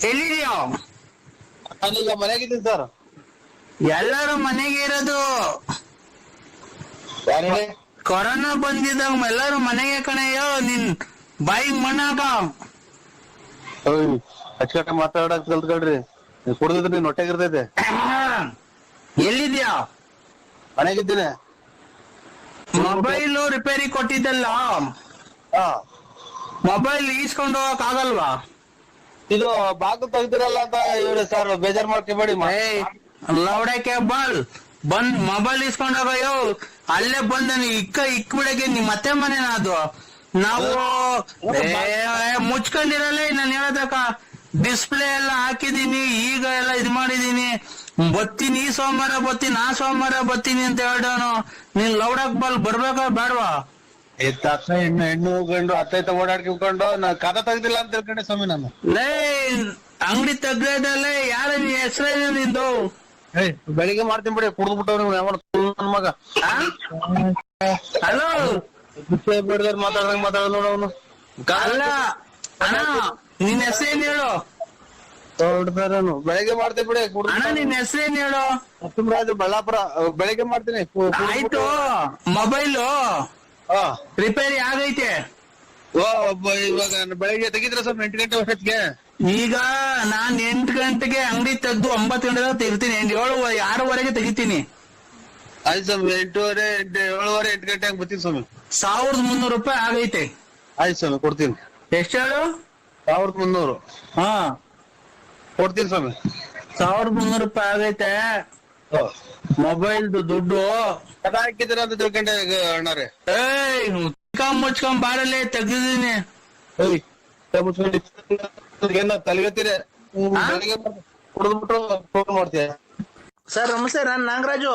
ಎಲ್ಲಿದ್ಯೋ? ನಾನೀಗ ಮನೆಯಾಗಿದ್ದೀನಿ ಸರ್. ಎಲ್ಲರೂ ಮನೆಗೆ ಇರೋದು. ಯಾರು ಹೇಳಿ? ಕೊರೋನಾ ಬಂದಿದ್ದಾಗ ಎಲ್ಲರೂ ಮನೆಗೆ ಕಣಯ್ಯೋ. ನಿನ್ ಬಾಯಿಗೆ ಮಣ್ಣಾಕ. ಅಚ್ಚುಕಟ್ಟ ಮಾತಾಡಕ್ ಕಲ್ತ್ಕೊಳ್ರಿ. ಕುಡ್ದಿದ್ರೆ ನೀನ್ ಹೊಟ್ಟೆಗಿರ್ತೈತೆ. ಎಲ್ಲಿದ್ಯಾ? ಮನೆಯಾಗಿದ್ದೀನಿ. ಮೊಬೈಲು ರಿಪೇರಿ ಕೊಟ್ಟಿದ್ದಲ್ಲ, ಹಾ, ಮೊಬೈಲ್ ಈಸ್ಕೊಂಡು ಹೋಗಕ್ ಆಗಲ್ವಾ? ಇದು ಬಾಗಿಲು ತೆಗ್ದಿರಲ್ಲ ಅಂತ ಹೇಳಿ ಸರ್, ಬೇಜಾರ್ ಮಾಡ್ಕೊಬೇಡಿ. ಏಯ್ ಲೌಡಕ್ಕೆ ಬಂದ್ ಮೊಬೈಲ್ ಇಸ್ಕೊಂಡ್ ಹೋಗಯ್ಯೋ. ಅಲ್ಲೇ ಬಂದ ಇಕ್ಬಿಡಕ್ಕೆ ನಿಮ್ ಮತ್ತೆ ಮನೆನಾ ಅದು? ನಾವು ಮುಚ್ಕೊಂಡಿರಲ್ಲ. ನಾನು ಹೇಳದಕ್ಕ ಡಿಸ್ಪ್ಲೇ ಎಲ್ಲ ಹಾಕಿದೀನಿ, ಈಗ ಎಲ್ಲ ಇದ್ ಮಾಡಿದೀನಿ. ಬತ್ತೀನಿ, ಈ ಸೋಮವಾರ ಬತ್ತೀನಿ, ಆ ಸೋಮವಾರ ಬತ್ತೀನಿ ಅಂತ ಹೇಳೋನು. ನೀನ್ ಲೌಡಕ್ ಬರ್ಬೇಕಾ ಬೇಡವಾ? ಹೆಣ್ಣು ಗಂಡು ಅತ್ತೈತ ಓಡಾಡ್ಕೊಂಡು ನಾ ಕದ ತೆಗ್ದಿಲ್ಲ ಅಂತ ತಿಳ್ಕೊಂಡೆ ಸ್ವಾಮಿ ನಾನು. ಲೇ ಅಂಗಡಿ ತೆಗ್ದಲ್ಲೇ ಯಾರ ಹೆಸರೇನು ನಿಂದು? ಬೆಳಿಗ್ಗೆ ಮಾಡ್ತೀನಿ ಬಿಡಿ, ಕುಡ್ದ್ಬಿಟ್ಟವ್ರಿ ನನ್ ಮಗ. ಹಲೋ, ಬೇಡದಾರ ಮಾತಾಡ್ದಂಗ್ ಮಾತಾಡ ನೋಡ ಅವನು. ಅಲ್ಲ ಅಣ್ಣ, ನಿನ್ ಹೆಸರೇನ್ ಹೇಳು? ಬೆಳಿಗ್ಗೆ ಮಾಡ್ತೀನಿ ಬಿಡಿ. ಅಣ್ಣ ನಿನ್ ಹೆಸರೇನ್ ಹೇಳು? ನರಸಿಂಹರಾಜು, ಬಳ್ಳಾಪುರ. ಬೆಳಿಗ್ಗೆ ಮಾಡ್ತೀನಿ. ಆಯ್ತು. ಮೊಬೈಲು ಹಾ, ರಿಪೇರಿ ಆಗೈತೆ. ಇವಾಗ ಬೆಳಿಗ್ಗೆ ತೆಗಿದ್ರ ಸ್ವಾಮಿ 8 ಗಂಟೆ ಅಷ್ಟೊತ್ತಿಗೆ. ಈಗ ನಾನ್ 8 ಗಂಟೆಗೆ ಅಂಗಡಿ ತೆಗ್ದು 9 ಗಂಟೆ ತೆಗಿತೀನಿ. 6:30 ತೆಗಿತೀನಿ. ಆಯ್ತು ಸ್ವಾಮಿ, 8:30, 7:30, 8 ಗಂಟೆ ಹಂಗ್ ಬರ್ತೀನಿ ಸ್ವಾಮಿ. 1300 ರೂಪಾಯಿ ಆಗೈತೆ. ಆಯ್ತು ಸ್ವಾಮಿ, ಕೊಡ್ತೀನಿ. ಎಷ್ಟು ಹೇಳು? 1300. ಹಾ, ಕೊಡ್ತೀನಿ ಸ್ವಾಮಿ. 1300 ರೂಪಾಯಿ ಆಗೈತೆ. ಮೊಬೈಲ್ದು ದುಡ್ಡು ಕದ ಹಾಕಿದ್ದೀರ ಅಂತ ತಿಳ್ಕೊಂಡೆ ಅಣ್ಣಾರೆ. ಮುಚ್ಕೊಂಡ್ ಬಾರಲ್ಲೇ ತೆಗ್ದಿದ್ದೀನಿ. ಏನ ತಲೆಗತ್ತೀರ? ಬೆಳಿಗ್ಗೆ ಕುಡಿದ್ಬಿಟ್ಟು ಫೋನ್ ಮಾಡ್ತೀಯ? ಸರ್ ನಮಸ್ತೆ, ನಾನು ನಾಗರಾಜು.